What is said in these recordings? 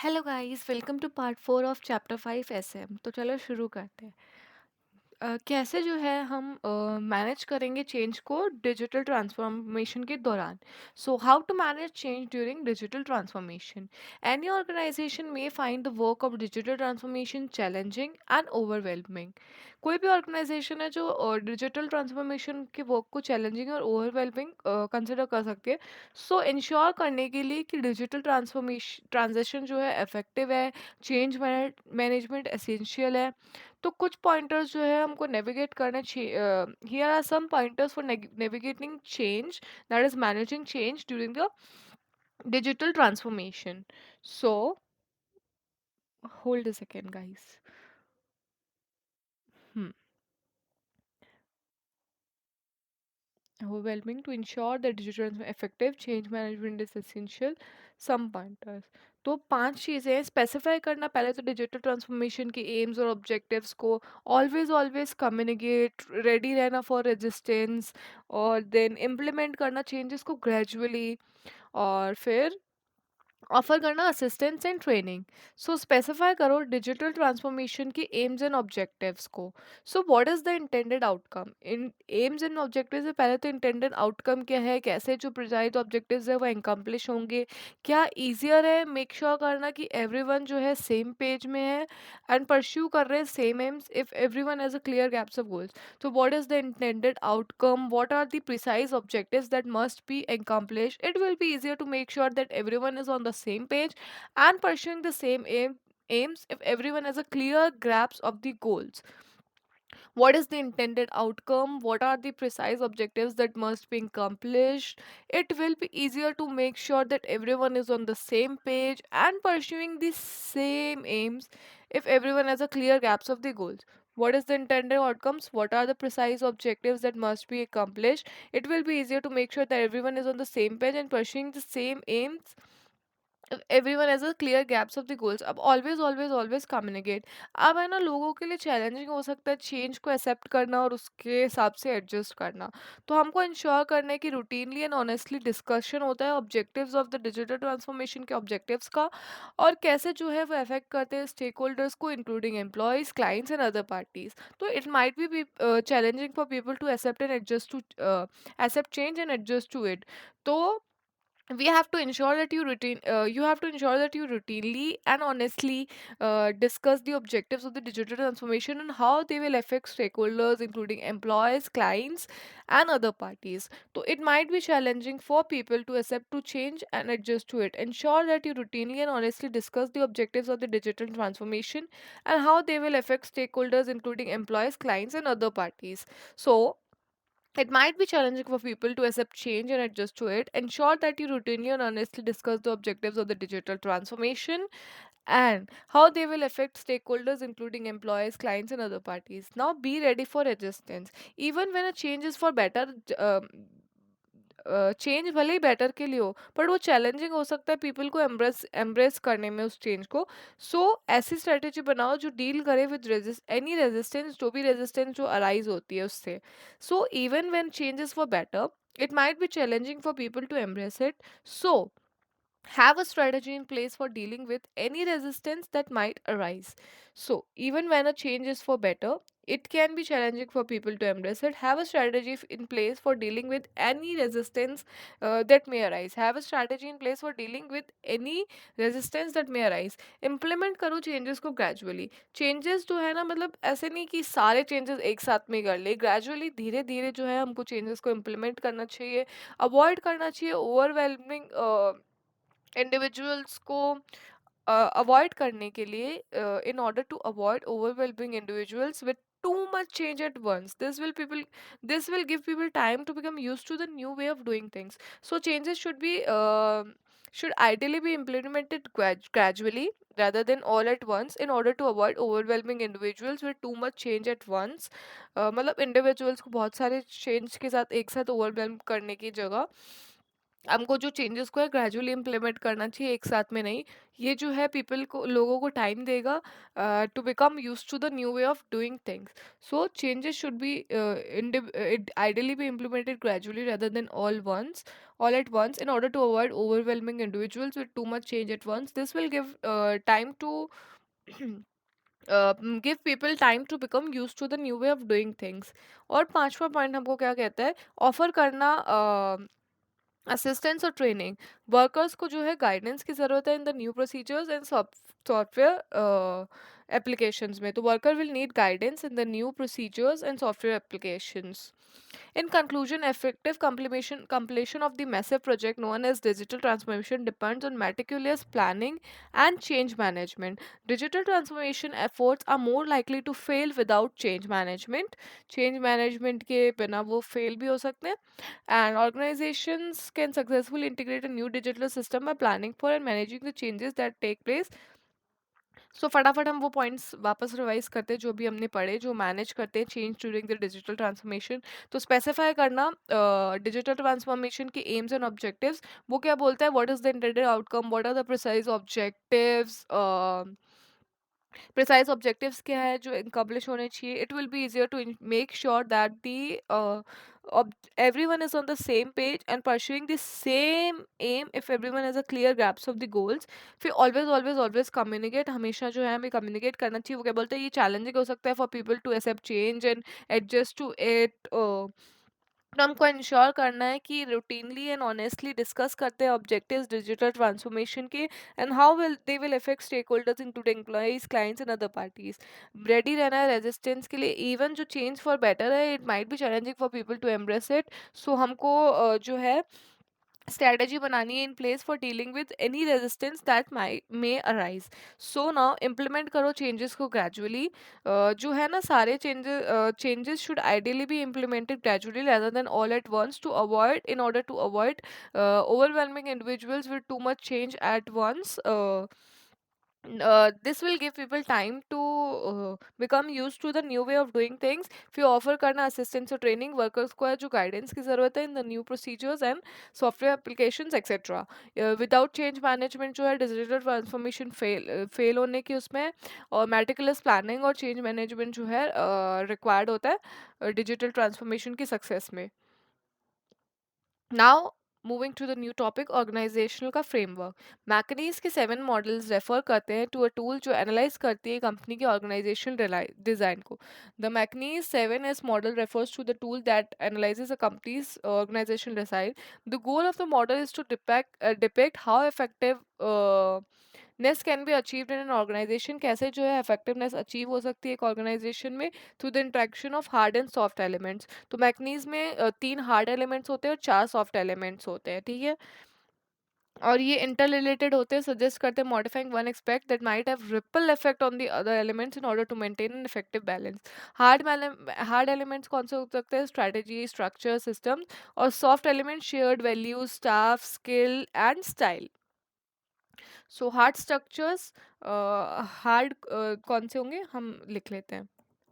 Hello guys, welcome to part 4 of chapter 5 SM. तो चलो शुरू करते हैं। कैसे जो है हम मैनेज करेंगे चेंज को डिजिटल ट्रांसफॉर्मेशन के दौरान। So how to manage change during digital transformation. Any organisation may find the work of digital transformation challenging and overwhelming. कोई भी ऑर्गेनाइजेशन है जो डिजिटल ट्रांसफॉर्मेशन के वर्क को चैलेंजिंग और ओवरवेलमिंग कंसिडर कर सकती है। सो इंश्योर करने के लिए कि डिजिटल ट्रांसफॉर्मेशन ट्रांजेक्शन जो है इफेक्टिव है, चेंज मैनेजमेंट एसेंशियल है। तो कुछ पॉइंटर्स जो है हमको नेविगेट करना चाहिए। Here are some pointers for navigating change, that is managing change during the digital transformation. So hold a second guys. Overwhelming to ensure that digital effective change management is essential. Some pointers. तो पांच चीज़ें हैं specify करना। पहले तो digital transformation की AIIMS और objectives को ऑलवेज ऑलवेज कम्युनिकेट, रेडी रहना फॉर रेजिस्टेंस, और देन इम्प्लीमेंट करना चेंजेस को ग्रेजुअली, और फिर ऑफर करना assistance and training. So specify करो डिजिटल ट्रांसफॉर्मेशन की एम्स एंड ऑब्जेक्टिव्स को। सो what is the intended outcome in AIIMS and objectives से पहले तो इंटेंडेड आउटकम क्या है, कैसे जो प्रिजाइड ऑब्जेक्टिव्स है वो इंकम्प्लिश होंगे, क्या ईजियर है मेक श्योर करना कि एवरीवन जो है सेम पेज में है एंड परस्यू कर रहे हैं same AIIMS if everyone has a clear gaps of goals. So, what is the intended outcome? What are the precise objectives that must be accomplished? It will be easier to make sure that everyone is on the same page and pursuing the same aims if everyone has a clear grasp of the goals. What is the intended outcome? What are the precise objectives that must be accomplished? It will be easier to make sure that everyone is on the same page and pursuing the same aims if everyone has a clear gaps of the goals. What is the intended outcomes? What are the precise objectives that must be accomplished? It will be easier to make sure that everyone is on the same page and pursuing the same aims everyone has a clear gaps of the goals. अब always always always communicate. अब है ना, लोगों के लिए challenging हो सकता है चेंज को एक्सेप्ट करना और उसके हिसाब से एडजस्ट करना. तो हमको इंश्योर करना है कि रूटीनली एंड ऑनेस्टली डिस्कशन होता है objectives of the digital transformation के ऑब्जेक्टिव्स का, और कैसे जो है वो अफेक्ट करते हैं स्टेक होल्डर्स को including employees, clients and other parties. तो it might be challenging for people to accept and adjust to accept change and adjust to it. तो we have to ensure that you have to ensure that you routinely and honestly discuss the objectives of the digital transformation and how they will affect stakeholders including employees, clients and other parties. So it might be challenging for people to accept to change and adjust to it. Ensure that you routinely and honestly discuss the objectives of the digital transformation and how they will affect stakeholders including employees, clients and other parties. So it might be challenging for people to accept change and adjust to it. Ensure that you routinely and honestly discuss the objectives of the digital transformation and how they will affect stakeholders, including employees, clients, and other parties. Now, be ready for resistance. Even when a change is for better, change भले ही better के लिए हो, पर वो challenging हो सकता है people को एम्ब्रेस एम्ब्रेस करने में उस चेंज को. सो ऐसी स्ट्रेटेजी बनाओ जो डील करे विद एनी रेजिस्टेंस, जो भी रेजिस्टेंस जो अराइज होती है उससे. So even when change is for better, it might be challenging for people to embrace it. So have a strategy in place for dealing with any resistance that might arise. So, even when a change is for better, it can be challenging for people to embrace it. Have a strategy in place for dealing with any resistance that may arise. Have a strategy in place for dealing with any resistance that may arise. Implement करो changes को gradually. Changes जो है ना, मतलब ऐसे नहीं कि सारे changes एक साथ में कर ले. Gradually धीरे धीरे जो है हमको changes को implement करना चाहिए. Avoid करना चाहिए overwhelming इंडिविजुअल्स को अवॉइड करने के लिए. In order to avoid overwhelming individuals with too much change at once. This will give people time to become used to the new way of doing things. So changes should ideally be implemented gradually rather than all at once in order to avoid overwhelming individuals with too much change at once. मतलब individuals को बहुत सारे change के साथ एक साथ overwhelm करने की जगह हमको जो चेंजेस को है ग्रेजुअली इम्प्लीमेंट करना चाहिए, एक साथ में नहीं। ये जो है पीपल को, लोगों को टाइम देगा to become use to the new way of doing things. So changes should be ideally be implemented gradually rather than all at once, in order to avoid overwhelming individuals with too much change at once. This will give time to give people time to become used to the new way of doing things. और पांचवा point हमको क्या कहता है, offer करना assistance और training. Workers को जो है गाइडेंस की ज़रूरत है in the new procedures and software applications में। तो worker will need guidance in the new procedures and software applications. In conclusion, effective completion of the massive project known as digital transformation depends on meticulous planning and change management. Digital transformation efforts are more likely to fail without change management. Change management के बिना वो fail भी हो सकते हैं. And organizations can successfully integrate a new digital system by planning for and managing the changes that take place. सो फटाफट हम वो पॉइंट्स वापस रिवाइज करते हैं जो भी हमने पढ़े, जो मैनेज करते हैं change during the digital transformation. तो स्पेसिफाई करना डिजिटल ट्रांसफॉर्मेशन के एम्स एंड ऑब्जेक्टिव्स। वो क्या बोलता है, what is the intended outcome, what are the precise objectives, precise objectives क्या है जो इनकम्प्लिश होने चाहिए। It will be easier to make sure that the everyone is on the same page and pursuing the same aim if everyone has a clear grasp of the goals. फिर always communicate, हमेशा जो है हमें communicate करना चाहिए। वो क्या बोलते हैं, ये challenging हो सकता है for people to accept change and adjust to it। तो हमको इंश्योर करना है कि रूटीनली एंड ऑनेस्टली डिस्कस करते हैं ऑब्जेक्टिव्स डिजिटल ट्रांसफॉर्मेशन के, and how will they will affect stakeholders including employees, clients and other parties. Ready रहना है रेजिस्टेंस के लिए, इवन जो चेंज फॉर बेटर है, it might be challenging for people to embrace it. So हमको जो है strategy बनानी है in place for dealing with any resistance that may arise. So now implement करो changes को gradually। जो है ना सारे changes should ideally be implemented gradually rather than all at once to avoid in order to avoid overwhelming individuals with too much change at once। This will give people time to become used to the new way of doing things। फिर offer करना assistance और training, workers को है जो guidance की ज़रूरत है in the new procedures and software applications etcetera. Without change management जो है डिजिटल ट्रांसफॉर्मेशन फेल होने की उसमें, और मेटिकुलस प्लानिंग और चेंज मैनेजमेंट जो है रिक्वायर्ड होता है डिजिटल ट्रांसफॉर्मेशन की सक्सेस में। Now moving to the new topic, organisational का फ्रेमवर्क। मैकनीज के 7 मॉडल्स रेफर करते हैं टू अ टूल जो एनालाइज करती है कंपनी के ऑर्गेनाइजेशनल डिजाइन को। The McKinsey's 7S model refers to the tool that analyses a company's organisational design. The goal of the model is to depict how effectiveness can be achieved in an organisation, कैसे जो है effectiveness achieve हो सकती है एक organisation में through the interaction of hard and soft elements. तो मैकनीज में 3 हार्ड एलिमेंट्स होते हैं और 4 सॉफ्ट एलिमेंट्स होते हैं, ठीक है। और ये इंटर रिलेटेड होते हैं, सजेस्ट करते हैं modifying one aspect that might have ripple effect on the other elements in order to maintain an effective balance. Hard elements कौन से हो सकते हैं, स्ट्रेटेजी, स्ट्रक्चर, सिस्टम्स। और soft element shared values, staff, skill and style. So hard structures, hard कौन से होंगे हम लिख लेते हैं।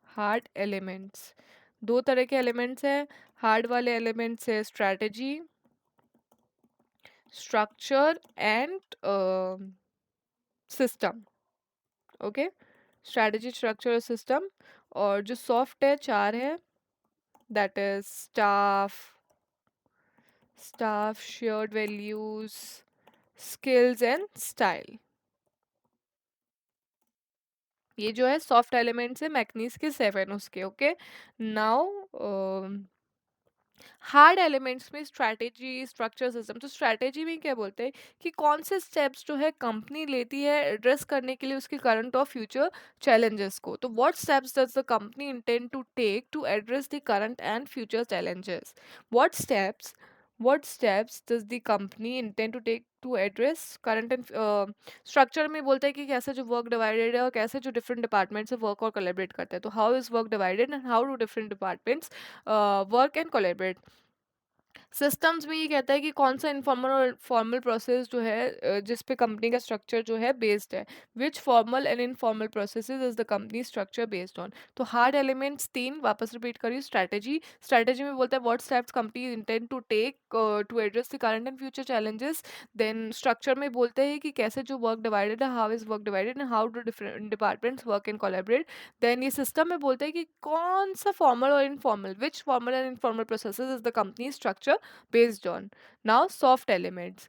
हार्ड एलिमेंट्स, दो तरह के एलिमेंट्स हैं। हार्ड वाले एलिमेंट्स है strategy, structure and system. Okay, strategy, structure, system. और जो सॉफ्ट है 4 है, that is staff, shared values, skills and style. ये जो है सॉफ्ट एलिमेंट्स है मैकनीज के 7 उसके। ओके, नाउ हार्ड एलिमेंट्स में स्ट्रैटेजी, स्ट्रक्चर, सिस्टम। तो स्ट्रैटेजी में क्या बोलते हैं कि कौन से स्टेप्स जो है कंपनी लेती है एड्रेस करने के लिए उसके करंट और फ्यूचर चैलेंजेस को। तो what steps does the company intend to take to address the current and future challenges. What steps what steps does the company intend to take to address current and structure में बोलता है कि कैसे जो work divided है और कैसे जो डिफरेंट डिपार्टमेंट से वर्क और कोलैबोरेट करते हैं। तो how is work divided and how do different departments work and collaborate. Systems में ये कहता है कि कौन सा इनफॉर्मल और फॉर्मल प्रोसेस जो है जिस पे कंपनी का स्ट्रक्चर जो है बेस्ड है, which formal and informal processes is the company structure based on. तो हार्ड एलिमेंट्स तीन वापस रिपीट करिए। स्ट्रैटेजी, स्ट्रैटेजी में बोलता है what steps company intend to take to address the current and future challenges. Then structure में बोलते हैं कि कैसे जो वर्क डिवाइडेड है, how is work divided and how do different departments work and collaborate. Then ये सिस्टम में बोलते हैं कि कौन सा फॉर्मल और informal, which formal and informal processes is the company structure based on. Now, soft elements.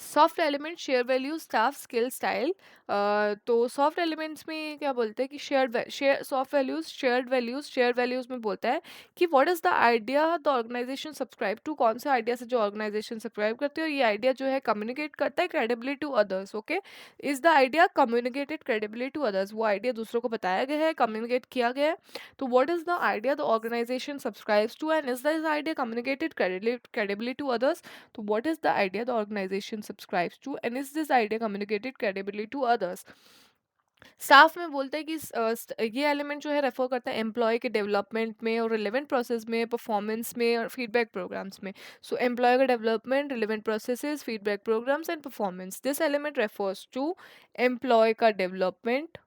Soft element share value staff skill style. तो soft elements में क्या बोलते हैं कि share soft values share values में बोलता है कि what is the idea the organisation subscribe to, कौन सा आइडिया से जो ऑर्गेनाइजेशन सब्सक्राइब करती है और ये आइडिया जो है कम्युनिकेट करता है credibly to others. Okay, is the idea communicated credibly to others, वो आइडिया दूसरों को बताया गया है, कम्युनिकेट किया गया है। तो what is the idea the organisation subscribes to and is this idea communicated credibly to others. तो what is the idea the organization subscribes to and is this idea communicated credibly to others। Staff में बोलते हैं कि ये element जो है refer करता है एम्प्लॉय के डेवलपमेंट में और रिलेवेंट प्रोसेस में, परफॉर्मेंस में और फीडबैक प्रोग्राम्स में। सो एम्प्लॉय का development, relevant processes, feedback programmes and performance. This element refers to employee का development,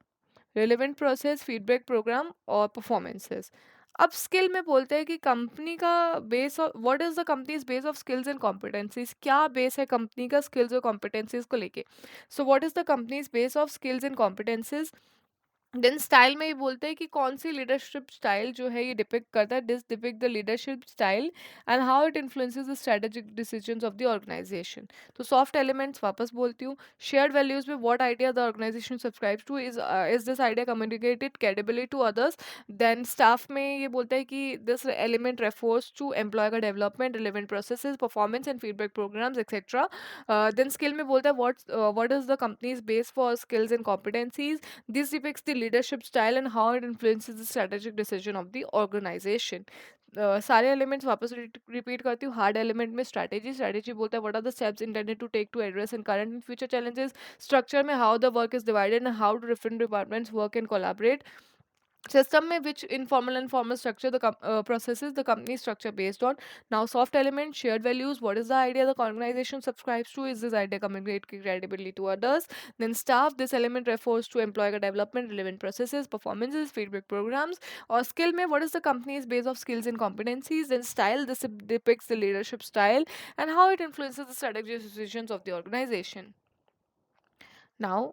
relevant process, feedback programme और परफॉर्मेंसेस। अब स्किल में बोलते हैं कि कंपनी का base of what is the company's base of skills and competencies, क्या बेस है कंपनी का स्किल्स और कॉम्पिटेंसीज को लेके। So what is the company's base of skills and competencies. Then style में ये बोलते हैं कि कौन सी लीडरशिप स्टाइल जो है ये डिपिक्ट करता है, this depict the leadership style and how it influences the strategic decisions of the organisation. तो सॉफ्ट एलिमेंट्स वापस बोलती हूँ। शेयर्ड वैल्यूज में what idea the organisation subscribes to, is this idea communicated credibly to others. Then staff में ये बोलता है कि this element refers to employee का development, relevant processes, performance and feedback programmes etcetera. Then skill में बोलता है what is the company's base for skills and competencies. This depicts the leadership style and how it influences the strategic decision of the organization। सारे elements वापस repeat करती हूँ। Hard element में strategy, strategy बोलता है what are the steps intended to take to address in current and future challenges. Structure में how the work is divided and how different departments work and collaborate. System में which informal and formal structure the processes the company structure based on. Now soft element, shared values, what is the idea the organization subscribes to, is this idea communicate credibility to others. Then staff, this element refers to employee development, relevant processes, performances, feedback programs. Or skill में what is the company's base of skills and competencies. Then style, this depicts the leadership style and how it influences the strategic decisions of the organization। Now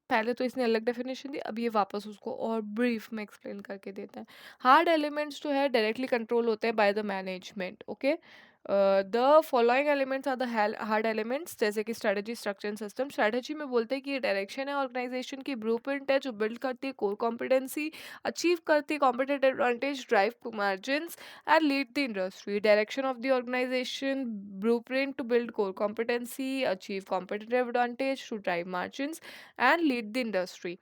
पहले तो इसने अलग definition दी, अब ये वापस उसको और ब्रीफ में एक्सप्लेन करके देता है। हार्ड एलिमेंट्स जो है डायरेक्टली कंट्रोल होते हैं by the management. Okay, the following elements are the hard elements, जैसे कि strategy, structure and system. Strategy में बोलते हैं कि ये डायरेक्शन है ऑर्गेनाइजेशन की, ब्लूप्रिंट है जो बिल्ड करती है कोर कॉम्पिटेंसी, अचीव करती है competitive advantage, drive margins and lead the industry. Direction of the organisation, blueprint to build core competency, achieve competitive advantage, to drive margins, and lead the industry.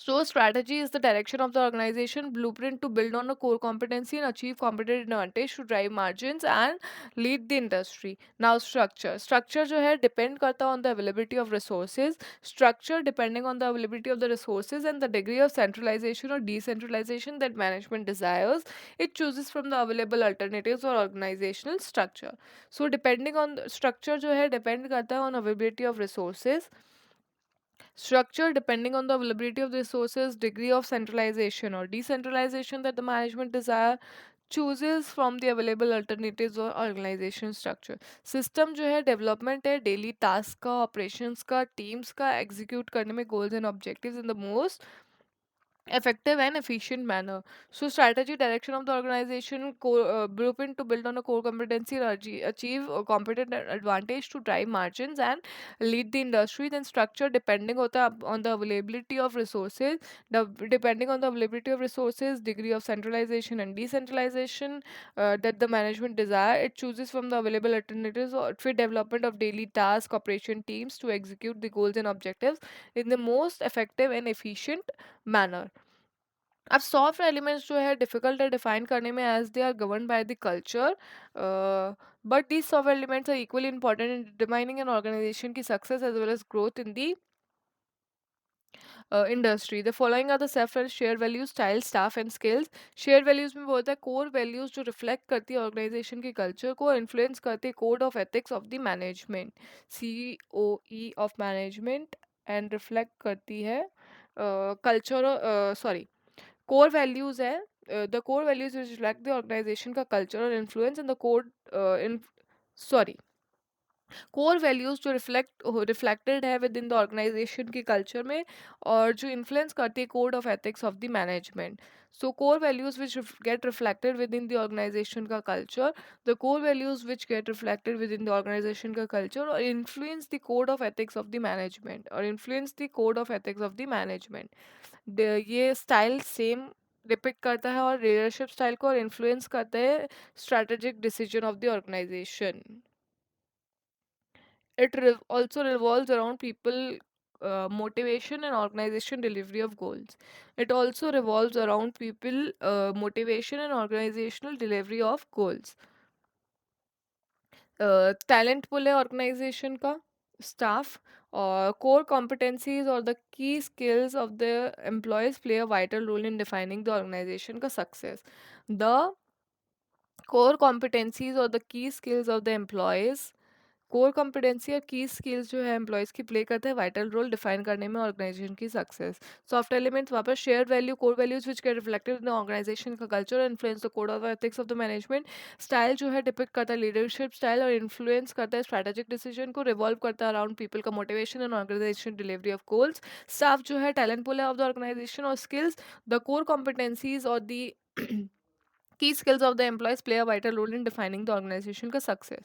So, strategy is the direction of the organization, blueprint to build on a core competency and achieve competitive advantage to drive margins and lead the industry. Now, structure. Structure जो है depend करता है on the availability of resources. Structure depending on the availability of the resources and the degree of centralization or decentralization that management desires. It chooses from the available alternatives or organizational structure. So, depending on the structure जो है depend करता है on availability of resources. Structure depending on the availability of the resources, degree of centralization or decentralization that the management desire, chooses from the available alternatives or organization structure. System जो है development है, daily task का, operations का, teams का execute करने में goals and objectives in the most effective and efficient manner. So strategy, direction of the organization, core, blueprint to build on a core competency and achieve a competitive advantage to drive margins and lead the industry. Then structure depending on the availability of resources, depending on the availability of resources, degree of centralization and decentralization that the management desire. It chooses from the available alternatives or fit development of daily task operation teams to execute the goals and objectives in the most effective and efficient manner. अब soft elements जो है difficult है define करने में as they are govern by the culture, but these soft elements are equally important in determining an organisation की success as well as growth in the industry. The following are the self and share values, style, staff and skills. Share values में वो होता है core values जो reflect करती है organisation की culture को, इन्फ्लुएंस करती है code of ethics of the management, COE of management, and reflect करती है कल्चर, सॉरी, कोर वैल्यूज है, the core values reflect the organisation का कल्चर और influence in the code, sorry, core values जो reflected है with in the organisation की culture में, और जो इन्फ्लुएंस करती है code of ethics of the management. So core values which get reflected with in the organisation का culture, the core values which get reflected with in the organisation का culture और influence the code of ethics of the management, और influence the code of ethics of the management. ये style same depict करता है और leadership style को, और influence करता है strategic decision of the organisation. It also revolves around people motivation and organization delivery of goals. It also revolves around people motivation and organizational delivery of goals. Talent pool है organization का, staff, और core competencies or the key skills of the employees play a vital role in defining the organization का success. The core competencies or the key skills of the employees, core competency और की skills जो है employees की play करते हैं vital role define करने में ऑर्गेनाइजेशन की सक्सेस। सॉफ्ट एलिमेंट्स वापस share value, core values which get reflected in the organisation का कल्चर और influence the code of ethics of the management. Style जो है डिपिक्ट करता है लीडरशिप स्टाइल और इन्फ्लुएंस करता है स्ट्रेटेजिक डिसीजन को, रिवॉल्व करता है अराउंड पीपल का motivation and organisation delivery of goals. Staff जो है टैलेंट पूल है ऑफ द ऑर्गेनाइजेशन, और स्किल्स द कोर कॉम्पिटेंसीज और the key skills of the employees play a vital role in defining the organization ka success.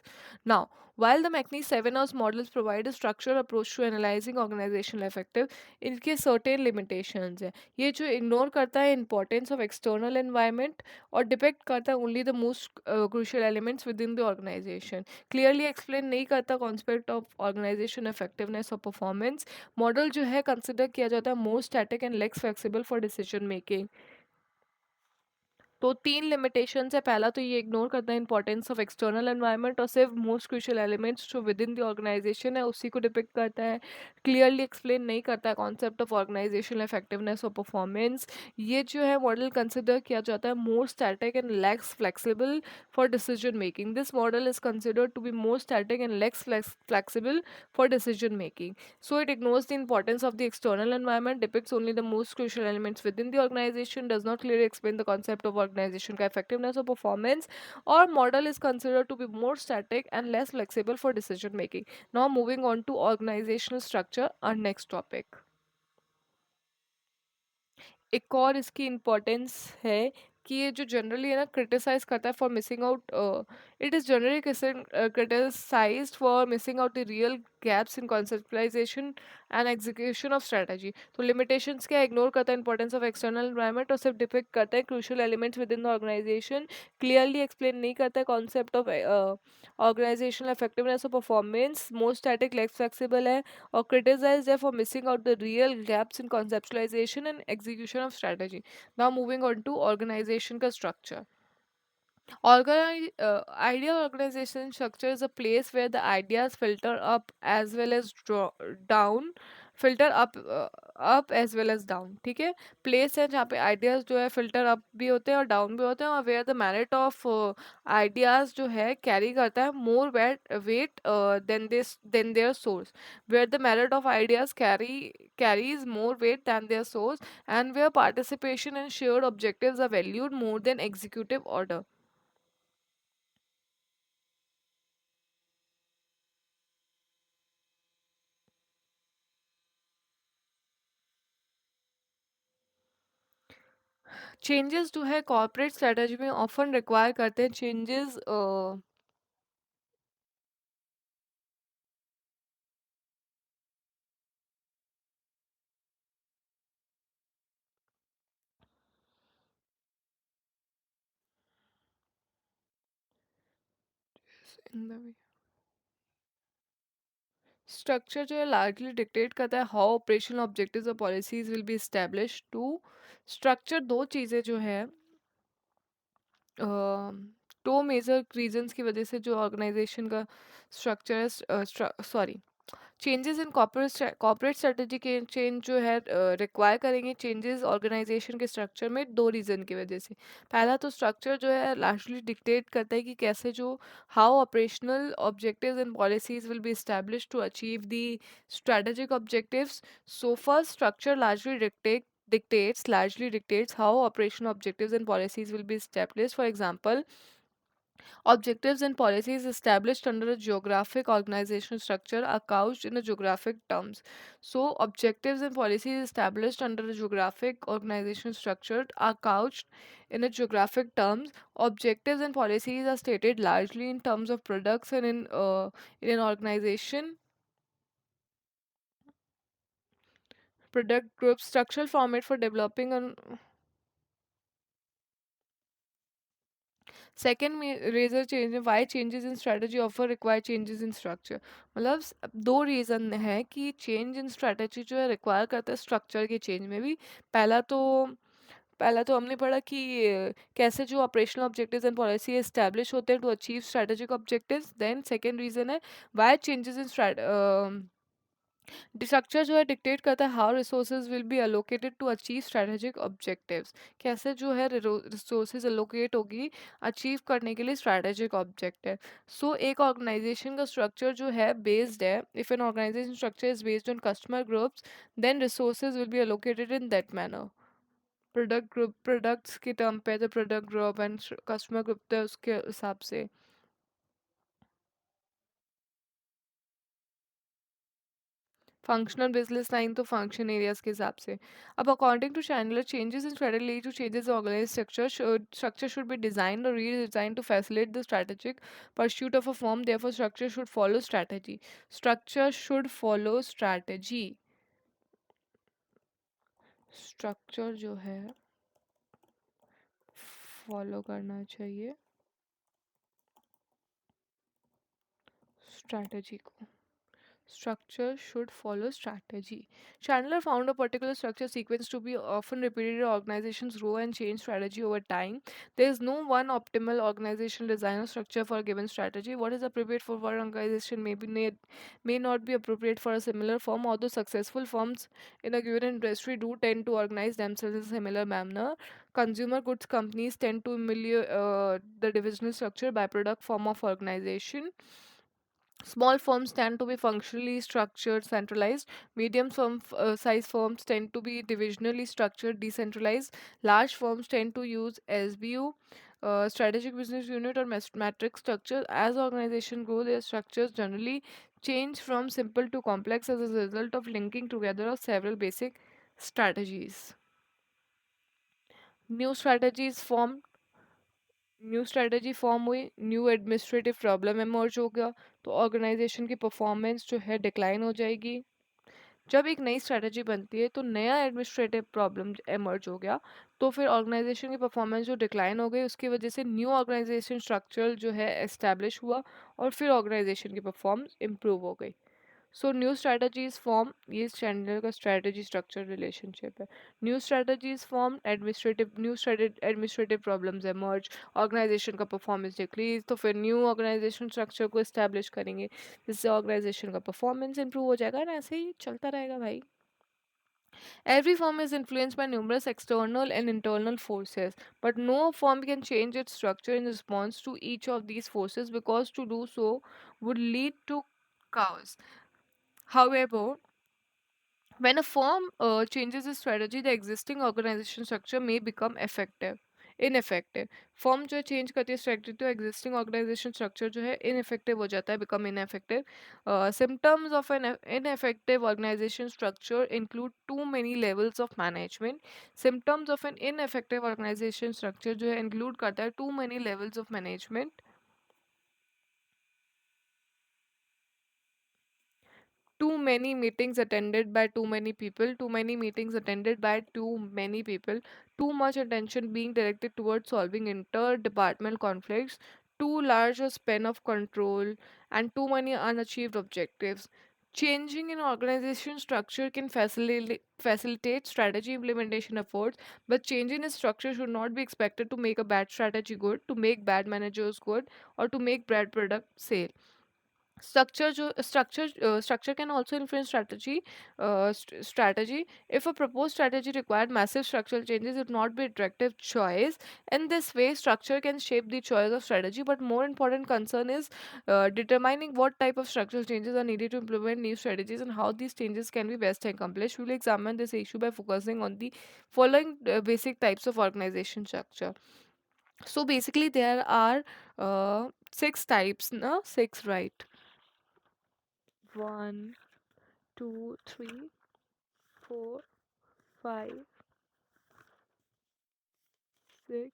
Now, while the McNeese 7 Hours models provide a structured approach to analyzing organizational effective, इनके certain limitations हैं। ये जो ignore करता है importance of external environment और depict करता है only the most crucial elements within the organization. Clearly explain नहीं करता concept of organization effectiveness or performance. Model जो है consider किया जाता है more static and less flexible for decision making. तो 3 लिमिटेशंस है। पहला तो ये इग्नोर करता है इंपॉर्टेंस ऑफ एक्सटर्नल एनवायरनमेंट और सिर्फ मोस्ट क्रूशियल एलिमेंट्स जो विद इन द ऑर्गेनाइजेशन है उसी को डिपिक्ट करता है। क्लियरली एक्सप्लेन नहीं करता है कॉन्सेप्ट ऑफ ऑर्गेनाइजेशनल इफेक्टिवनेस और परफॉर्मेंस। ये जो है मॉडल कंसिडर किया जाता है more static and less flexible for decision making. This model is considered to be more static and less flexible for decision making. So it ignores the importance of the external environment, depicts only the most crucial elements within the organization, does not clearly explain the concept of organization ka effectiveness or performance, or model is considered to be more static and less flexible for decision making. Now moving on to organizational structure, our next topic. एक और इसकी importance है कि ये जो generally है ना criticise करता है for missing out, it is generally criticised for missing out the real gaps in conceptualisation and execution of strategy. तो लिमिटेशंस क्या इग्नोर करता है इंपॉर्टेंस ऑफ एक्सटर्नल एनवायरनमेंट और सिर्फ डिपिक्ट करता है crucial elements with in the organisation. Clearly explain नहीं करता है कॉन्सेप्ट ऑफ ऑर्गेनाइजेशनल इफेक्टिवनेस और performance, most static less flexible है, or criticized for missing out the real gaps in conceptualization and execution of strategy. Now moving on to organization ka structure. Ideal organization structure is a place where the ideas filter up as well as down, filter up as well as down, ठीक है। Place है जहाँ पे ideas जो है filter up भी होते हैं और डाउन भी होते हैं, और where the merit of ideas जो है कैरी करता है more weight than their source, where the merit of ideas carries more weight than their source, and where participation and shared objectives are valued more than executive order. Changes जो है corporate strategy में often require करते हैं changes. Structure जो है largely dictate करता है how operational objectives और policies will be establish to. Structure दो चीज़ें जो है, दो मेजर रीजंस की वजह से जो ऑर्गेनाइजेशन का स्ट्रक्चर है, sorry, changes in corporate strategy के चेंज जो है रिक्वायर करेंगे चेंजेस ऑर्गेनाइजेशन के स्ट्रक्चर में, दो रीज़न की वजह से। पहला तो स्ट्रक्चर जो है लार्जली डिक्टेट करता है कि कैसे जो how operational objectives and policies will be establish to achieve the strategic objectives. So first structure largely dictates how operational objectives and policies will be established. For example, objectives and policies established under a geographic organizational structure are couched in a geographic terms. So, objectives and policies established under a geographic organizational structure are couched in a geographic terms. Objectives and policies are stated largely in terms of products and in an organization. Product group structural format for developing an second में razor change why changes in strategy ऑफर require changes in structure. मतलब दो reason है कि change in strategy जो है require करता है स्ट्रक्चर के चेंज में भी। पहला तो पहला तो हमने पढ़ा कि कैसे जो operational objectives and policy establish होते हैं to achieve strategic objectives. Then second reason है वाई चेंजेस इन स्ट्रक्चर जो है डिक्टेट करता है how resources will be allocated to achieve strategic objectives. कैसे जो है रिसोर्सेज अलोकेट होगी अचीव करने के लिए स्ट्रेटेजिक ऑब्जेक्टिव। सो एक ऑर्गेनाइजेशन का स्ट्रक्चर जो है बेस्ड है, if an organisation structure is based on customer groups then resources will be allocated in that manner. Product group products के टर्म पे तो product group and customer group थे उसके हिसाब से। फंक्शनल बिजनेस लाइन तो फंक्शन एरियाज के हिसाब से। अब according to Chandler changes in strategy lead to changes organise structure should be designed और redesign to facilitate the strategic pursuit of a form therefore structure should follow strategy. Structure should follow strategy. Structure जो है follow करना चाहिए strategy को। Structure should follow strategy. Chandler found a particular structure sequence to be often repeated in organizations grow and change strategy over time. There is no one optimal organizational design or structure for a given strategy. What is appropriate for one organization may not be appropriate for a similar firm, although successful firms in a given industry do tend to organize themselves in a similar manner. Consumer goods companies tend to emulate the divisional structure by product form of organization. Small firms tend to be functionally structured, centralized. Size firms tend to be divisionally structured, decentralized. Large firms tend to use SBU, strategic business unit, or matrix structure. As organizations grow, their structures generally change from simple to complex as a result of linking together of several basic strategies. New strategies form new strategy form हुई, new administrative problem emerge हो गया, तो organisation की performance जो है decline हो जाएगी। जब एक नई स्ट्रेटजी बनती है तो नया एडमिनिस्ट्रेटिव प्रॉब्लम एमर्ज हो गया, तो फिर ऑर्गेनाइजेशन की परफॉर्मेंस जो डिक्लाइन हो गई उसकी वजह से न्यू ऑर्गेनाइजेशन स्ट्रक्चर जो है एस्टैब्लिश हुआ और फिर ऑर्गेनाइजेशन की परफॉर्मेंस इंप्रूव हो गई। सो न्यू स्ट्रैटेजीज फॉर्म, ये चैंडलर का स्ट्रैटेजी स्ट्रक्चर रिलेशनशिप है। New strategies form administrative problems emerge, organisation का परफॉर्मेंस डिक्रीज, तो फिर न्यू ऑर्गेनाइजेशन स्ट्रक्चर को इस्टेब्लिश करेंगे जिससे ऑर्गेनाइजेशन का परफॉर्मेंस इंप्रूव हो जाएगा ना, ऐसे ही चलता रहेगा भाई। Every firm is influenced by numerous external and internal forces, but no firm can change its structure in response to each of these forces because to do so would lead to chaos. However, when a firm changes its strategy, the existing organization structure may become ineffective. Firm जो change करती है strategy तो existing organisation structure जो है ineffective हो जाता है, become ineffective. Symptoms of an ineffective organisation structure include too many levels of management. Symptoms of an ineffective organisation structure जो है इंक्लूड करता है too many levels of management. Too many meetings attended by too many people, too many meetings attended by too many people, too much attention being directed towards solving inter-departmental conflicts, too large a span of control, and too many unachieved objectives. Changing an organization structure can facilitate strategy implementation efforts, but changing its structure should not be expected to make a bad strategy good, to make bad managers good, or to make bad product sale. Structure can also influence strategy. If a proposed strategy required massive structural changes, it would not be a directive choice. In this way, structure can shape the choice of strategy, but more important concern is determining what type of structural changes are needed to implement new strategies and how these changes can be best accomplished. We will examine this issue by focusing on the following basic types of organization structure. So basically there are six types, no? Six, right? One, two, three, four, five, six,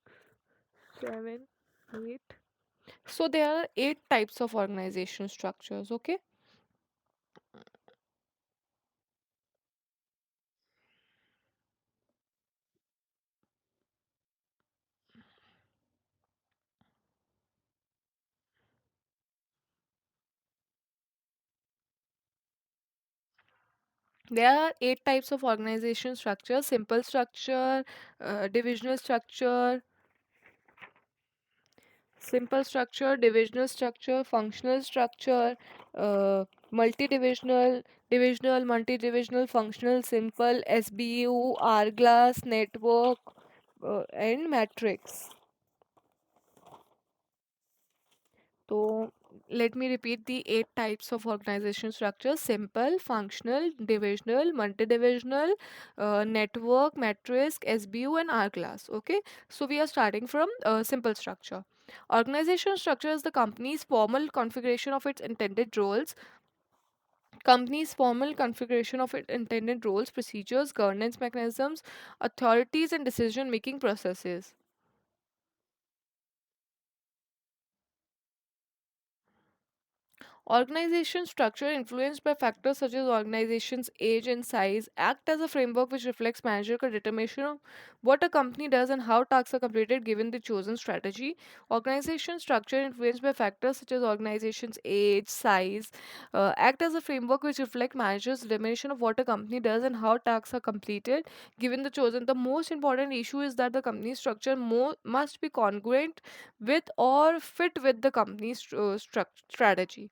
seven, eight. So there are eight types of organization structures, okay? There are eight types of organization structure: simple structure, divisional structure, functional structure, multi-divisional, divisional, multi-divisional, functional, simple, SBU, hourglass, network, and matrix. So let me repeat the eight types of organization structure: simple, functional, divisional, multi-divisional, network, matrix, SBU, and hourglass. Okay, so we are starting from simple structure. Organization structure is the company's formal configuration of its intended roles. Procedures, governance mechanisms, authorities, and decision-making processes. Organization structure, influenced by factors such as organization's age and size, act as a framework which reflects managerial determination of what a company does and how tasks are completed given the chosen strategy. Organization structure, influenced by factors such as organization's age, size, act as a framework which reflect managers' determination of what a company does and how tasks are completed given the chosen. The most important issue is that the company structure must be congruent with or fit with the company's strategy.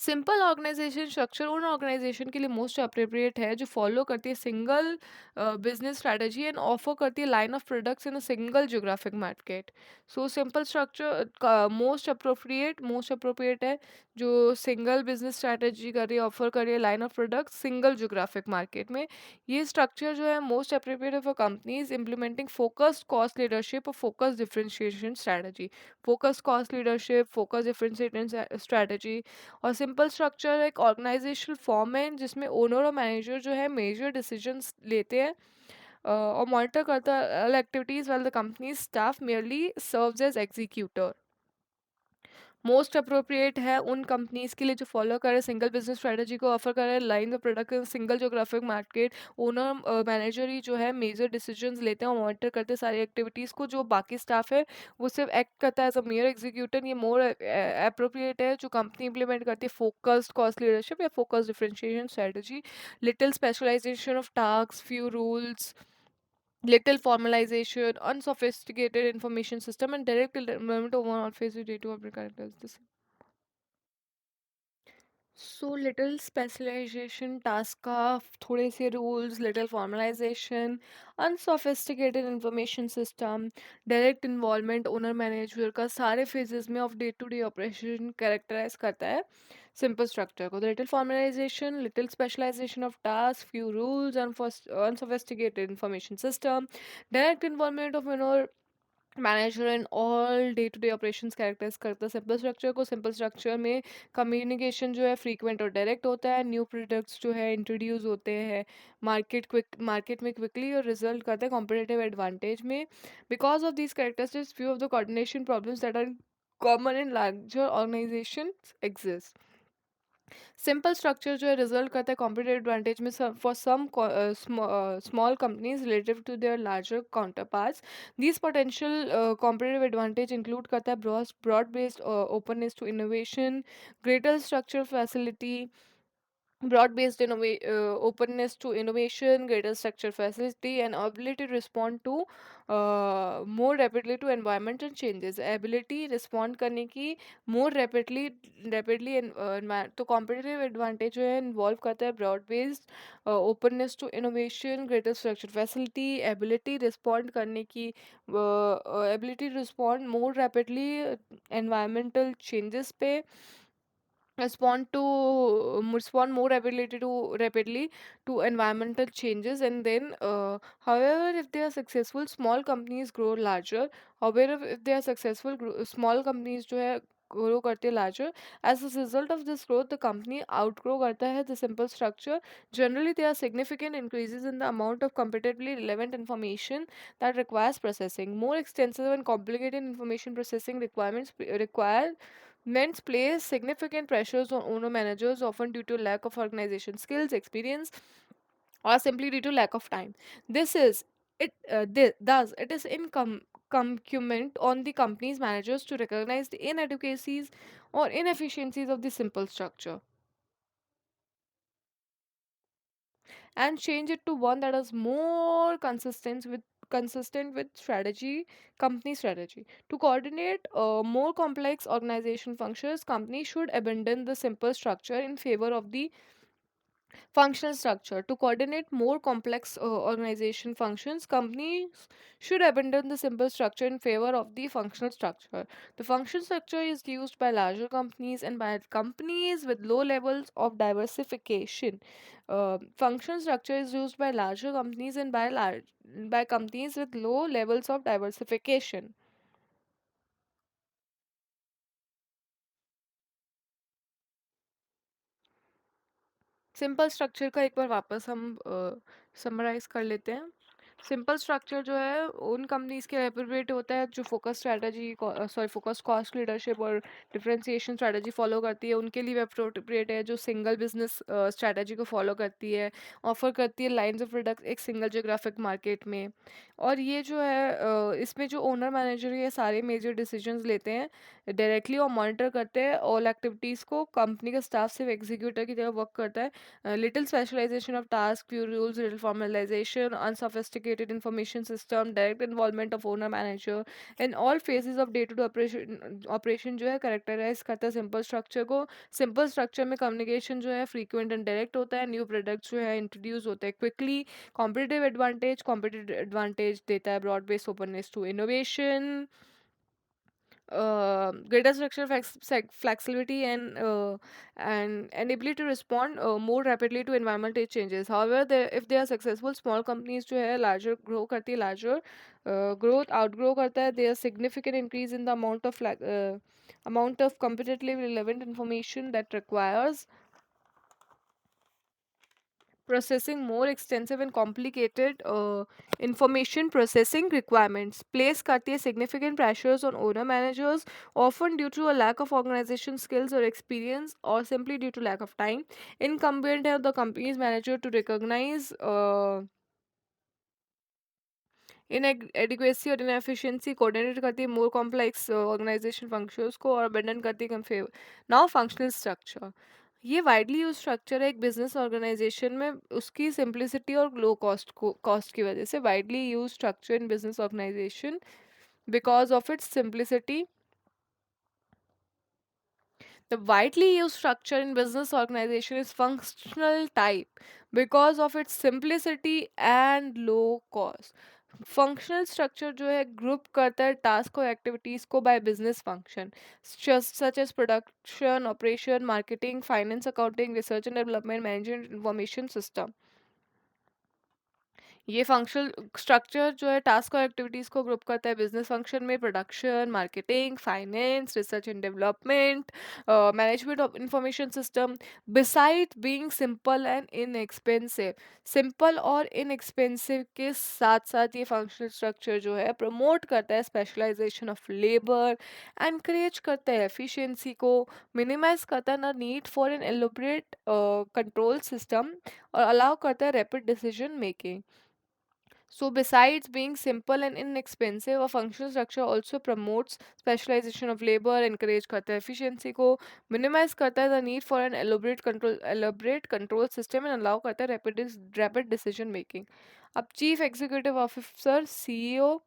Simple organisation structure उन organisation के लिए most appropriate है जो follow करती है single business strategy and offer करती है line of products in a single geographic market. So simple structure most appropriate है जो सिंगल बिजनेस स्ट्रेटजी कर रही है, ऑफर कर रही है line of products single geographic market में. ये स्ट्रक्चर जो है most appropriate for companies implementing focused cost leadership और focus differentiation strategy. Focus cost leadership, focus differentiation strategy. और सिंपल स्ट्रक्चर एक ऑर्गेनाइजेशनल फॉर्म है जिसमें ओनर और मैनेजर जो है मेजर डिसीजंस लेते हैं और मॉनिटर करता है activities while the company staff merely serves as executor. Most appropriate है उन कंपनीज के लिए जो फॉलो करे सिंगल बिजनेस स्ट्रेटजी को, ऑफर करे line the product in single geographic market. Owner manager ही जो है मेजर डिसीजंस लेते हैं और मॉनिटर करते हैं सारी एक्टिविटीज़ को. जो बाकी स्टाफ है वो सिर्फ एक्ट करता है एज अ मेयर एग्जीक्यूटर. ये मोर अप्रोप्रिएट है जो कंपनी इंप्लीमेंट करती है फोकस्ड कॉस्ट लीडरशिप या focus differentiation strategy. Little specialisation of task, few rules, little formalization, unsophisticated information system, and direct involvement of one face with data of characters. So little specialization task का थोड़े से rules, little formalization, unsophisticated information system, direct involvement owner manager का सारे phases में of day to day operation characterize करता है simple structure को. Little formalization, little specialisation of task, few rules, unsophisticated information system, direct involvement of owner manager in all day to day operations characterize करता है simple structure को. Simple structure में communication जो है frequent और direct होता है. न्यू प्रोडक्ट्स जो है इंट्रोड्यूस होते हैं मार्केट में क्विकली और रिजल्ट करते हैं कॉम्पिटेटिव एडवांटेज में. Because of these characteristics few of the coordination problems that are common in larger organization exist. Simple structure जो है रिजल्ट करता है कॉम्पिटेटिव एडवांटेज में for some small companies relative to their larger counterparts. This potential competitive advantage include करता है broad based openness to innovation, greater structure facility, broad-based openness to innovation, greater structure facility, and ability to respond to more rapidly to environmental changes. Ability respond करने की more rapidly तो competitive advantage जो है involve करता है broad-based openness to innovation, greater structure facility, ability respond करने की ability to respond more rapidly environmental changes पे respond more rapidly to environmental changes. And then however, if they are successful, small companies grow larger. However, if they are successful, small companies जो है grow करते हैं larger. As a result of this growth, the company outgrow करता है the simple structure. Generally, there are significant increases in the amount of competitively relevant information that requires processing. More extensive and complicated information processing require Men's place significant pressures on owner managers, often due to lack of organization skills, experience, or simply due to lack of time. This is thus it is incumbent on the company's managers to recognize the inadequacies or inefficiencies of the simple structure and change it to one that is more consistent with company strategy. To coordinate more complex organization functions, companies should abandon the simple structure in favor of the functional structure. To coordinate more complex organization functions, companies should abandon the simple structure in favor of the functional structure. The functional structure is used by larger companies and by companies with low levels of diversification. Functional structure is used by larger companies and by companies with low levels of diversification. Simple structure का एक बार वापस हम summarise कर लेते हैं। Simple structure जो है उन कंपनीज के अप्रोप्रिएट होता है जो फोकस कॉस्ट लीडरशिप और डिफरेंशिएशन स्ट्रेटजी फॉलो करती है, उनके लिए अप्रोप्रिएट है। जो सिंगल बिजनेस स्ट्रेटजी को फॉलो करती है, ऑफर करती है लाइंस ऑफ प्रोडक्ट एक सिंगल जोग्राफिक मार्केट में। और ये जो है इसमें जो ओनर मैनेजर ये सारे मेजर डिसीजंस लेते हैं डायरेक्टली और मॉनिटर करते हैं ऑल एक्टिविटीज़ को। कंपनी का स्टाफ सिर्फ एग्जीक्यूटर की तरह वर्क करता है। Little specialization of task, few rules, little formalization, unsophisticated information system, direct involvement of owner manager in all phases of day-to-day operation जो है characterize करता है simple structure को। Simple structure में communication जो है frequent and direct होता है, new products जो है introduce होते हैं quickly, competitive advantage देता है broad based openness to innovation, greater structural flexibility and ability to respond more rapidly to environmental changes. However, if they are successful, small companies जो है larger grow करती है larger growth outgrow करता है. There is significant increase in the amount of competitively relevant information that requires processing more extensive and complicated information processing requirements place करती है significant pressures on owner managers, often due to a lack of organization skills or experience or simply due to lack of time. Incumbent है the company's manager to recognize inadequacy और inefficiency, coordinate करती है more complex organization functions को और abandon करती है now functional structure. ये widely use structure है एक बिजनेस ऑर्गेनाइजेशन में उसकी सिंप्लिसिटी और लो कॉस्ट की वजह से widely use structure in business organization because of its simplicity. The widely used structure in business organization is functional type because of its simplicity and low cost. Functional structure जो है group करता है task और activities को by business function such as production, operation, marketing, finance, accounting, research and development, management, information system. ये functional structure जो है task और एक्टिविटीज को ग्रुप करता है बिजनेस फंक्शन में production, marketing, finance, research and development, management of information system. Beside being simple and inexpensive, simple और inexpensive के साथ साथ ये फंक्शनल स्ट्रक्चर जो है प्रमोट करता है स्पेशलाइजेशन ऑफ लेबर, एनकरेज करता है एफिशिएंसी को, मिनिमाइज करता है ना need for an elaborate control system और अलाउ करता है rapid decision making. So, besides being simple and inexpensive, a functional structure also promotes specialization of labor, encourage करता है efficiency को, minimize करता है the need for an elaborate control system and allow करता है rapid decision making. अब chief executive officer CEO,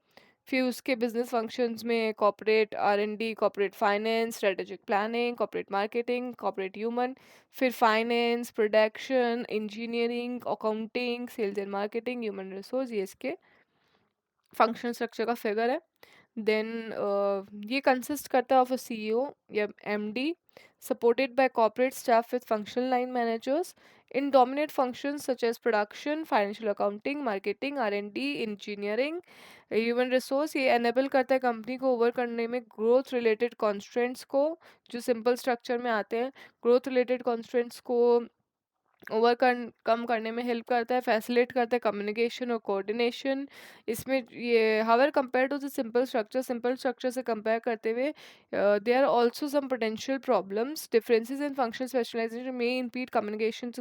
फिर उसके बिजनेस फंक्शंस में corporate R and D, corporate finance, strategic planning, corporate marketing, corporate human, फिर finance, production, engineering, accounting, sales and marketing, human resource, ये इसके functional structure का फिगर है. Then ये कंसिस्ट करता है ऑफ अ सीईओ या MD supported by corporate staff with functional line managers in dominant functions such as production, financial accounting, marketing, R&D, engineering, human resource. ये enable करता है company को ओवर करने में ग्रोथ रिलेटेड कॉन्स्ट्रेंट्स को, जो simple structure में आते हैं, ग्रोथ रिलेटेड कॉन्स्ट्रेंट्स को कम करने में हेल्प करता है, फैसिलिटेट करता है कम्युनिकेशन और कोऑर्डिनेशन. इसमें ये however compare to the simple structure से कंपेयर करते हुए there are also some potential problems, differences in function specialisation may impede communication.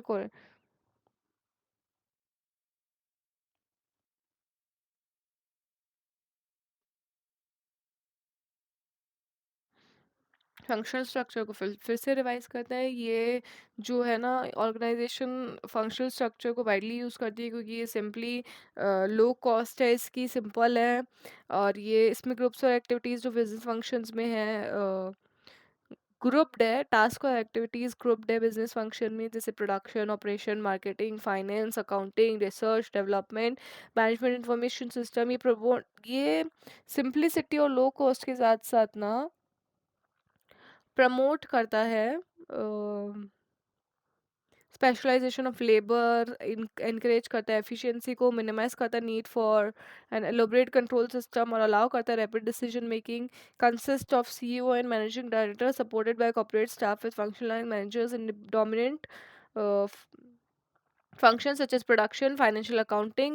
Functional structure को फिर से रिवाइज करते हैं. ये जो है ना, ऑर्गेनाइजेशन फंक्शनल स्ट्रक्चर को वाइडली यूज़ करती है क्योंकि ये सिंपली लो कॉस्ट है, इसकी सिंपल है, और ये इसमें ग्रुप्स और एक्टिविटीज़ जो बिजनेस फंक्शंस में है ग्रुप्ड है. टास्क और एक्टिविटीज़ ग्रुप्ड है बिजनेस फंक्शन में, जैसे production, operation, marketing, finance, accounting, research, development, management information system. ये सिंप्लिसिटी और लो कॉस्ट के साथ साथ ना प्रमोट करता है स्पेशलाइजेशन ऑफ लेबर, इनकरेज करता है एफिशिएंसी को, मिनिमाइज करता है need for an elaborate control system, और अलाउ करता है rapid decision making. Consist of CEO and managing director supported by corporate staff with functional managers in dominant functions such as production, financial accounting,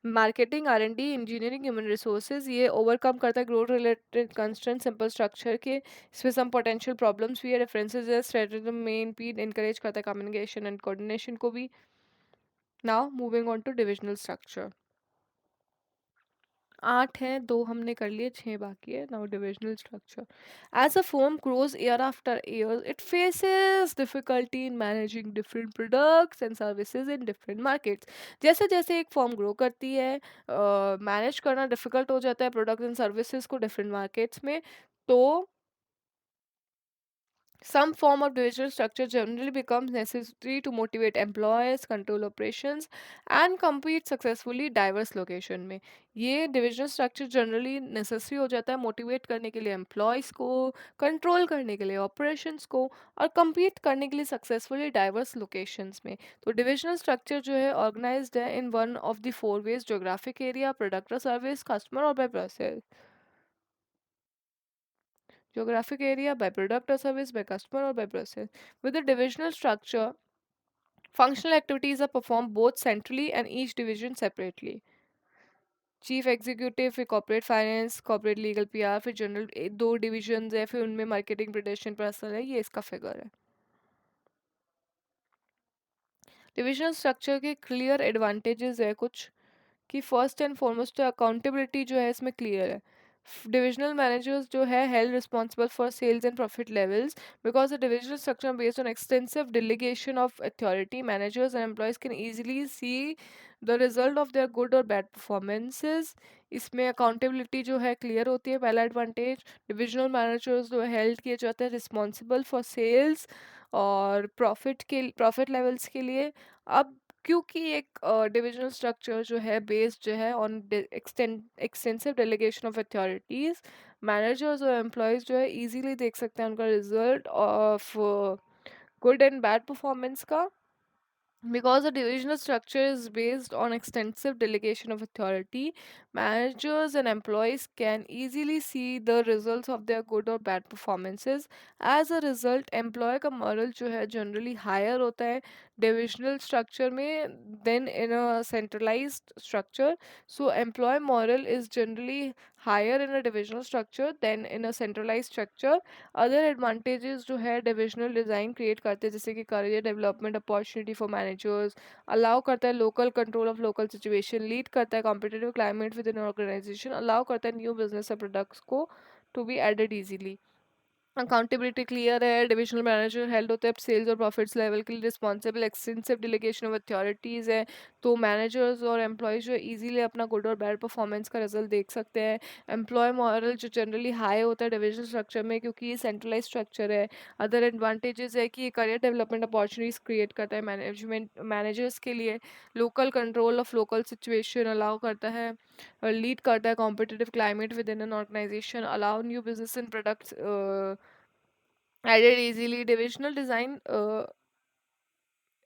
marketing, R&D, engineering, human resources. ये overcome करता है growth related constraints, simple structure के. इसमें some potential problems भी है, references है, strategy में impede, encourage करता है communication and coordination को भी. Now moving on to divisional structure. 8 हैं, 2 हमने कर लिए, 6 बाकी है. Now divisional structure. As a firm grows year after year, it faces difficulty in managing different products and services in different markets. जैसे जैसे एक फर्म ग्रो करती है, मैनेज करना डिफिकल्ट हो जाता है प्रोडक्ट्स एंड सर्विसेज को डिफरेंट मार्केट्स में. तो some form of divisional structure generally becomes necessary to motivate employees, control operations, and compete successfully diverse location में. ये divisional structure generally necessary हो जाता है motivate करने के लिए employees को, control करने के लिए operations को, और compete करने के लिए successfully diverse locations में. तो divisional structure जो है organized है in one of the four ways: geographic area, product or service, customer or by process. Geographic area, by product or service, by customer or by process. With the divisional structure, functional activities are performed both centrally and each division separately. Chief executive, फिर corporate finance, corporate legal PR, फिर general, दो divisions है, फिर उनमें marketing, production, personal है. ये इसका figure है. डिविजनल स्ट्रक्चर के क्लियर एडवांटेजेस है कुछ, कि फर्स्ट एंड फॉरमोस्ट अकाउंटेबिलिटी जो है इसमें क्लियर है. डिविजनल मैनेजर्स जो है held responsible for sales and profit levels. Because the divisional structure based on extensive delegation of authority, managers and employees can easily see the result of their good और bad performances. इसमें accountability जो है clear होती है, पहला advantage. Divisional managers जो held किए जाते हैं रिस्पॉन्सिबल फॉर सेल्स और प्रॉफिट लेवल्स के लिए. अब क्योंकि एक डिविजनल स्ट्रक्चर जो है बेस्ड जो है on extensive delegation of authorities, managers और एम्प्लॉयज जो है इजीली देख सकते हैं उनका result of good and bad performance का. Because the divisional structure is based on extensive delegation of authority, managers and employees can easily see the results of their good or bad performances. As a result, employee का moral जो है generally higher होता है divisional structure में than in a centralized structure. So employee moral is generally higher in a divisional structure than in a centralized structure. Other advantages जो है divisional design create करते हैं, जैसे कि career development opportunity for managers, allow करता है local control of local situation, lead करता है competitive climate within an organization, allow करता है new business और products को to be added easily. Accountability clear है, डिविजनल मैनेजर हेल्ड होते हैं सेल्स और प्रॉफिट्स लेवल के लिए रिस्पॉन्सिबल, एक्सटेंसिव डिलीगेशन ऑफ अथॉरिटीज़ है, तो मैनेजर्स और एम्प्लॉयज़ जो इजीली अपना गुड और बैड परफॉर्मेंस का रिजल्ट देख सकते हैं। एम्प्लॉय मॉरल जो जनरली हाई होता है डिविजनल स्ट्रक्चर में, क्योंकि ये सेंट्रलाइज स्ट्रक्चर है। अदर एडवांटेजेस है कि ये करियर डेवलपमेंट अपॉर्चुनिटीज़ क्रिएट करता है मैनेजमेंट मैनेजर्स के लिए, local control of local situation allow करता है, लीड करता है competitive climate within an organization, allow new business and products added easily. Divisional design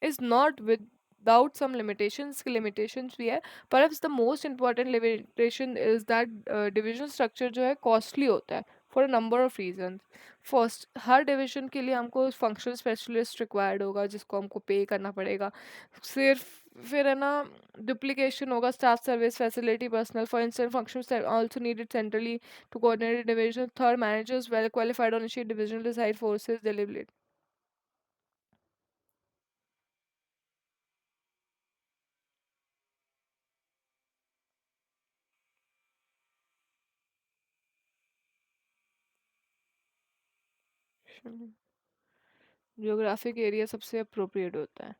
is not without some limitations. Limitations भी है. Perhaps the most important limitation is that division structure जो है costly होता है for a number of reasons. First, her division के लिए हमको functional specialist required होगा जिसको हमको pay करना पड़ेगा. सिर्फ फिर है ना duplication होगा, staff service facility personnel for instance functions that also needed centrally to coordinate division. Third, managers well qualified on issue divisional decide forces deliberate. Geographic area सबसे अप्रोप्रिएट होता है।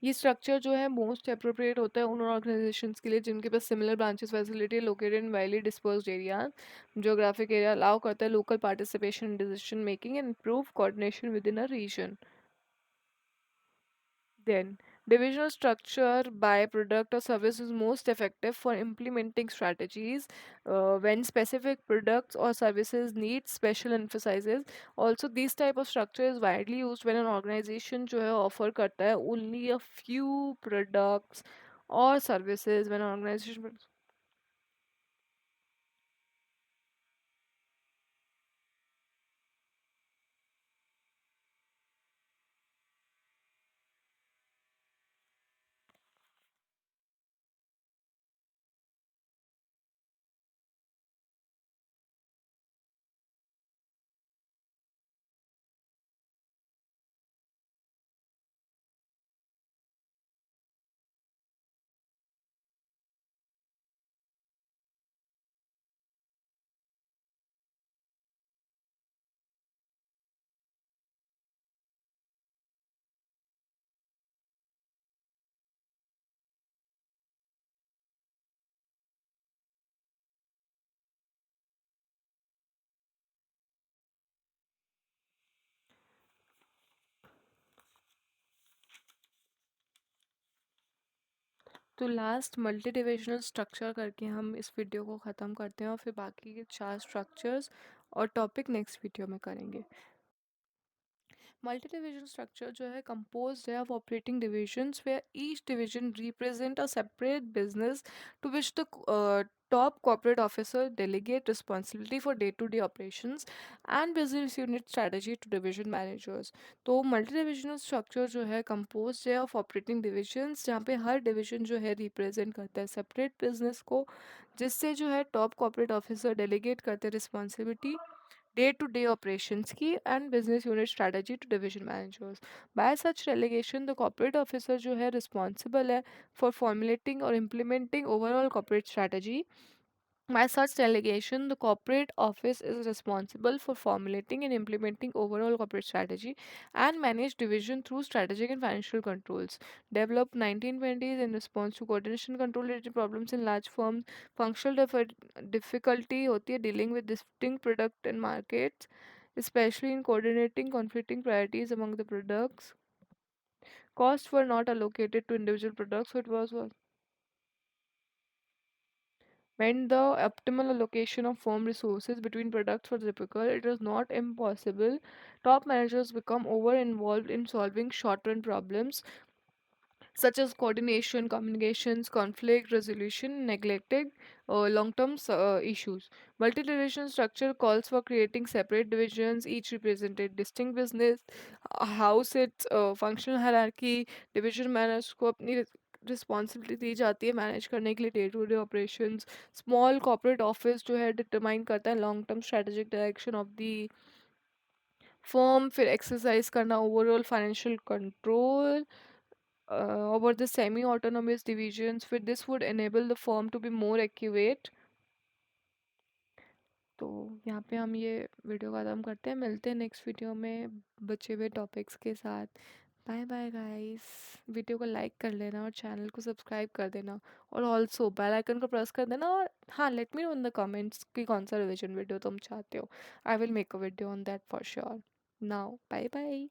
ये स्ट्रक्चर जो है मोस्ट अप्रोप्रिएट होता है उन ऑर्गेनाइजेशंस के लिए जिनके पास similar branches facility located in widely dispersed areas. Geographic area allow करता है local participation in decision making and improve coordination with in a region. Then, divisional structure by product or service is most effective for implementing strategies when specific products or services need special emphasizes. Also, this type of structure is widely used when an organization जो है offer करता है only a few products or services when an organization. तो last multi divisional structure करके हम इस video को ख़त्म करते हैं और फिर बाकी के 4 स्ट्रक्चर्स और टॉपिक नेक्स्ट वीडियो में करेंगे। मल्टी-डिविजन स्ट्रक्चर जो है composed है of operating divisions where each division represent a separate business to which the top corporate officer delegate responsibility for day-to-day operations and business unit strategy to division managers. तो multi-divisional structure जो है composed है of operating divisions जहाँ पे हर division जो है represent करता है separate business को, जिससे जो है top corporate officer delegate करते हैं responsibility day to day operations key and business unit strategy to division managers. By such delegation, the corporate officer जो है responsible है for formulating or implementing overall corporate strategy. By such delegation, the corporate office is responsible for formulating and implementing overall corporate strategy and manage division through strategic and financial controls. Developed 1920s in response to coordination control related problems in large firms, functional difficulty होती है dealing with distinct product and markets, especially in coordinating conflicting priorities among the products. Costs were not allocated to individual products, so it was when the optimal allocation of firm resources between products was difficult, it was not impossible. Top managers become over involved in solving short run problems such as coordination, communications, conflict resolution, neglecting long term issues. Multi division structure calls for creating separate divisions, each represented distinct business, house its functional hierarchy, division managers को अपनी responsibility दी जाती है manage करने के लिए day to day operations. Small corporate office जो है determine करता है long term strategic direction of the firm. फिर एक्सरसाइज करना overall financial control over the semi-autonomous divisions. फिर this would enable the firm to be more accurate. तो यहाँ पे हम ये वीडियो ख़त्म करते हैं, मिलते हैं नेक्स्ट वीडियो में बचे हुए टॉपिक्स के साथ। Bye bye guys. वीडियो को लाइक कर लेना और चैनल को सब्सक्राइब कर देना, और ऑल्सो बेल आइकन को प्रेस कर देना। और हाँ, let me know in the comments कि कौन सा रिवीजन वीडियो तुम चाहते हो। I will make a video on that for sure. Now bye bye.